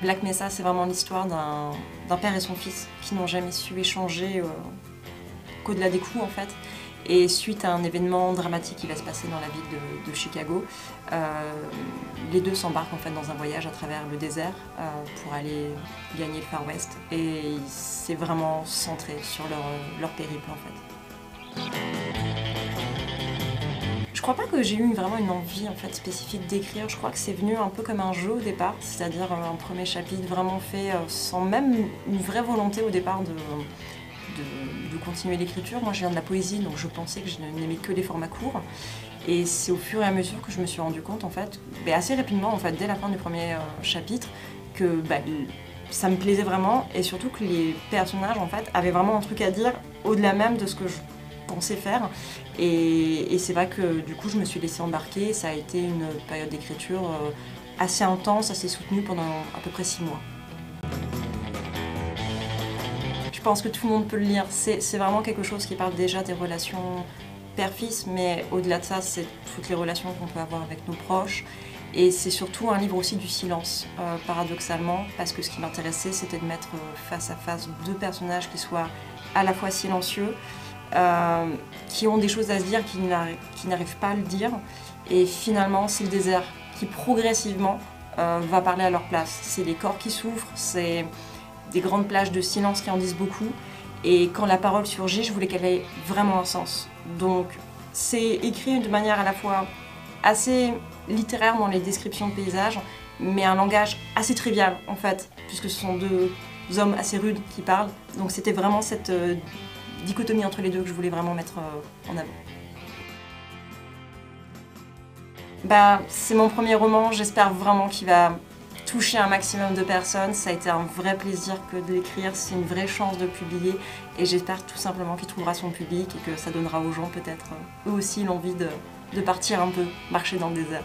Black Mesa, c'est vraiment l'histoire d'un père et son fils qui n'ont jamais su échanger qu'au-delà des coups en fait. Et suite à un événement dramatique qui va se passer dans la ville de Chicago, les deux s'embarquent en fait dans un voyage à travers le désert pour aller gagner le Far West. Et c'est vraiment centré sur leur périple en fait. Je crois pas que j'ai eu vraiment une envie en fait spécifique d'écrire. Je crois que c'est venu un peu comme un jeu au départ, c'est-à-dire un premier chapitre vraiment fait sans même une vraie volonté au départ de continuer l'écriture. Moi je viens de la poésie, donc je pensais que je n'aimais que les formats courts. Et c'est au fur et à mesure que je me suis rendu compte, en fait, assez rapidement, en fait, dès la fin du premier chapitre, que ça me plaisait vraiment et surtout que les personnages en fait, avaient vraiment un truc à dire au-delà même de ce que je pensais faire. Et c'est vrai que du coup je me suis laissée embarquer. Ça a été une période d'écriture assez intense, assez soutenue pendant à peu près 6 mois. Je pense que tout le monde peut le lire. C'est vraiment quelque chose qui parle déjà des relations père-fils, mais au-delà de ça, c'est toutes les relations qu'on peut avoir avec nos proches. Et c'est surtout un livre aussi du silence, paradoxalement, parce que ce qui m'intéressait, c'était de mettre face à face deux personnages qui soient à la fois silencieux, qui ont des choses à se dire, qui n'arrivent pas à le dire. Et finalement, c'est le désert qui progressivement va parler à leur place. C'est les corps qui souffrent, c'est des grandes plages de silence qui en disent beaucoup. Et quand la parole surgit, je voulais qu'elle ait vraiment un sens. Donc c'est écrit de manière à la fois assez littéraire dans les descriptions de paysages, mais un langage assez trivial en fait, puisque ce sont deux hommes assez rudes qui parlent. Donc c'était vraiment cette dichotomie entre les deux que je voulais vraiment mettre en avant. C'est mon premier roman, j'espère vraiment qu'il va toucher un maximum de personnes. Ça a été un vrai plaisir que de l'écrire, c'est une vraie chance de le publier et j'espère tout simplement qu'il trouvera son public et que ça donnera aux gens peut-être eux aussi l'envie de partir un peu, marcher dans le désert.